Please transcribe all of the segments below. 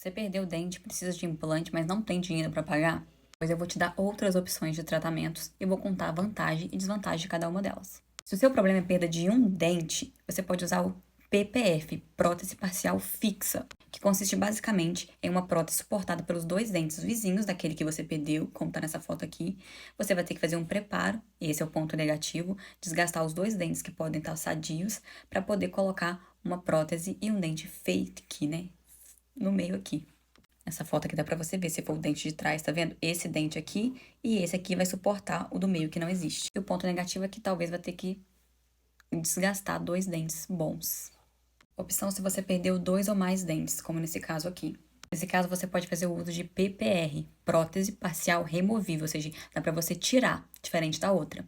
Você perdeu o dente, precisa de implante, mas não tem dinheiro para pagar? Pois eu vou te dar outras opções de tratamentos e vou contar a vantagem e desvantagem de cada uma delas. Se o seu problema é perda de um dente, você pode usar o PPF, prótese parcial fixa, que consiste basicamente em uma prótese suportada pelos dois dentes vizinhos daquele que você perdeu, como está nessa foto aqui. Você vai ter que fazer um preparo, e esse é o ponto negativo, desgastar os dois dentes que podem estar sadios para poder colocar uma prótese e um dente fake, né? No meio aqui. Essa foto aqui dá pra você ver se for o dente de trás, tá vendo? Esse dente aqui e esse aqui vai suportar o do meio que não existe. E o ponto negativo é que talvez vai ter que desgastar dois dentes bons. Opção se você perdeu dois ou mais dentes, como nesse caso aqui. Nesse caso, você pode fazer o uso de PPR, prótese parcial removível, ou seja, dá pra você tirar, diferente da outra.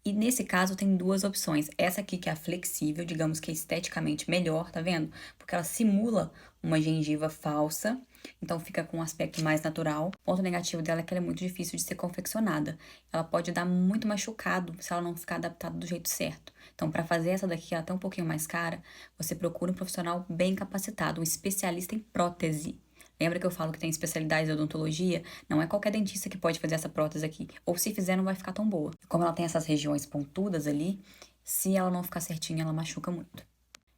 E nesse caso tem duas opções. Essa aqui que é a flexível, digamos que é esteticamente melhor, tá vendo? Porque ela simula uma gengiva falsa, então fica com um aspecto mais natural. O ponto negativo dela é que ela é muito difícil de ser confeccionada. Ela pode dar muito machucado se ela não ficar adaptada do jeito certo. Então, para fazer essa daqui, ela tá um pouquinho mais cara, você procura um profissional bem capacitado, um especialista em prótese. Lembra que eu falo que tem especialidade de odontologia? Não é qualquer dentista que pode fazer essa prótese aqui. Ou se fizer, não vai ficar tão boa. Como ela tem essas regiões pontudas ali, se ela não ficar certinha, ela machuca muito.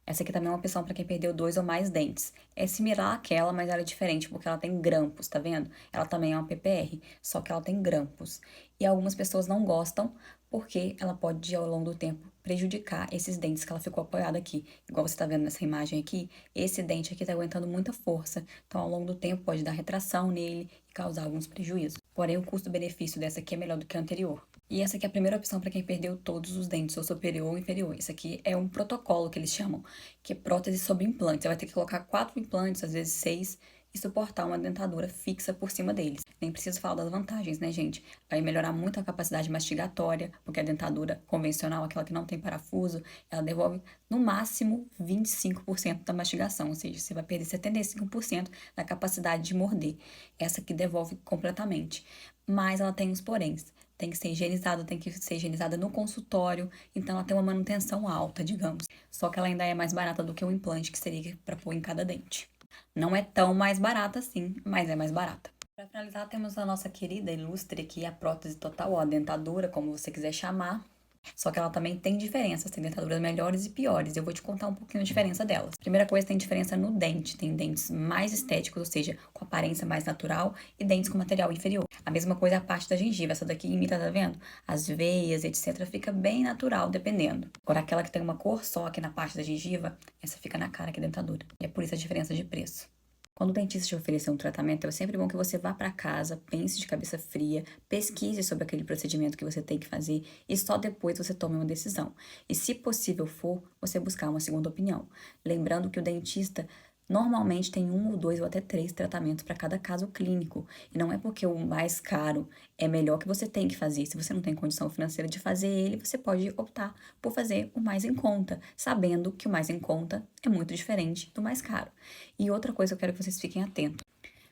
Essa aqui também é uma opção para quem perdeu dois ou mais dentes. É similar àquela, mas ela é diferente porque ela tem grampos, tá vendo? Ela também é uma PPR, só que ela tem grampos. E algumas pessoas não gostam porque ela pode, ao longo do tempo, prejudicar esses dentes que ela ficou apoiada aqui. Igual você tá vendo nessa imagem aqui, esse dente aqui tá aguentando muita força. Então, ao longo do tempo, pode dar retração nele e causar alguns prejuízos. Porém, o custo-benefício dessa aqui é melhor do que a anterior. E essa aqui é a primeira opção para quem perdeu todos os dentes, ou superior ou inferior. Isso aqui é um protocolo que eles chamam, que é prótese sobre implante. Você vai ter que colocar 4 implantes, às vezes 6, e suportar uma dentadura fixa por cima deles. Nem preciso falar das vantagens, né, gente? Vai melhorar muito a capacidade mastigatória, porque a dentadura convencional, aquela que não tem parafuso, ela devolve no máximo 25% da mastigação, ou seja, você vai perder 75% da capacidade de morder. Essa aqui devolve completamente. Mas ela tem uns poréns. Tem que ser higienizada, tem que ser higienizada no consultório, então ela tem uma manutenção alta, digamos. Só que ela ainda é mais barata do que o implante, que seria para pôr em cada dente. Não é tão mais barata assim, mas é mais barata. Para finalizar, temos a nossa querida ilustre aqui, a prótese total, ou a dentadura, como você quiser chamar. Só que ela também tem diferenças, tem dentaduras melhores e piores. Eu vou te contar um pouquinho a diferença delas. Primeira coisa, tem diferença no dente. Tem dentes mais estéticos, ou seja, com aparência mais natural, e dentes com material inferior. A mesma coisa é a parte da gengiva. Essa daqui imita, tá vendo? As veias, etc. Fica bem natural, dependendo. Agora, aquela que tem uma cor só aqui na parte da gengiva, essa fica na cara, que é dentadura. E é por isso a diferença de preço. Quando o dentista te oferecer um tratamento, é sempre bom que você vá para casa, pense de cabeça fria, pesquise sobre aquele procedimento que você tem que fazer e só depois você tome uma decisão. E se possível for, você buscar uma segunda opinião. Lembrando que o dentista normalmente tem um ou dois ou até três tratamentos para cada caso clínico. E não é porque o mais caro é melhor que você tem que fazer. Se você não tem condição financeira de fazer ele, você pode optar por fazer o mais em conta, sabendo que o mais em conta é muito diferente do mais caro. E outra coisa, eu quero que vocês fiquem atentos.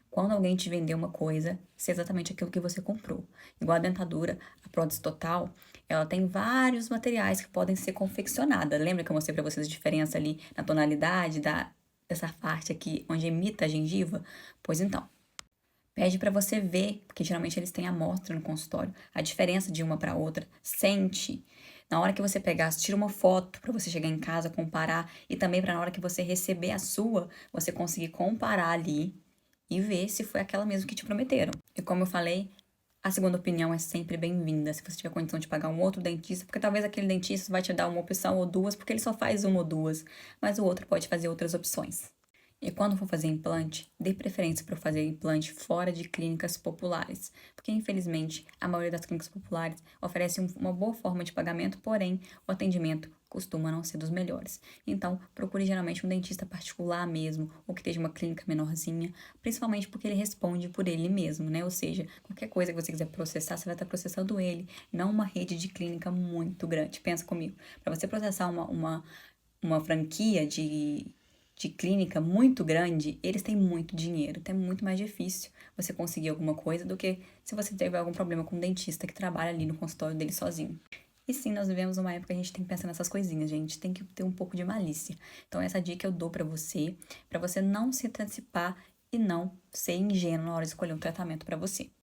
Quando alguém te vender uma coisa, ser exatamente aquilo que você comprou. Igual a dentadura, a prótese total, ela tem vários materiais que podem ser confeccionadas. Lembra que eu mostrei pra vocês a diferença ali na tonalidade dessa parte aqui, onde imita a gengiva? Pois então, pede pra você ver, porque geralmente eles têm amostra no consultório, a diferença de uma pra outra. Sente. Na hora que você pegar, tira uma foto pra você chegar em casa, comparar, e também pra na hora que você receber a sua, você conseguir comparar ali e ver se foi aquela mesmo que te prometeram. E como eu falei, a segunda opinião é sempre bem-vinda, se você tiver condição de pagar um outro dentista, porque talvez aquele dentista vai te dar uma opção ou duas, porque ele só faz uma ou duas, mas o outro pode fazer outras opções. E quando for fazer implante, dê preferência para fazer implante fora de clínicas populares, porque infelizmente a maioria das clínicas populares oferece uma boa forma de pagamento, porém o atendimento costuma não ser dos melhores. Então, procure geralmente um dentista particular mesmo, ou que esteja uma clínica menorzinha, principalmente porque ele responde por ele mesmo, né? Ou seja, qualquer coisa que você quiser processar, você vai estar processando ele, não uma rede de clínica muito grande. Pensa comigo, para você processar uma franquia de clínica muito grande, eles têm muito dinheiro, então é muito mais difícil você conseguir alguma coisa do que se você tiver algum problema com um dentista que trabalha ali no consultório dele sozinho. E sim, nós vivemos uma época que a gente tem que pensar nessas coisinhas, gente, tem que ter um pouco de malícia. Então essa dica eu dou pra você não se antecipar e não ser ingênuo na hora de escolher um tratamento para você.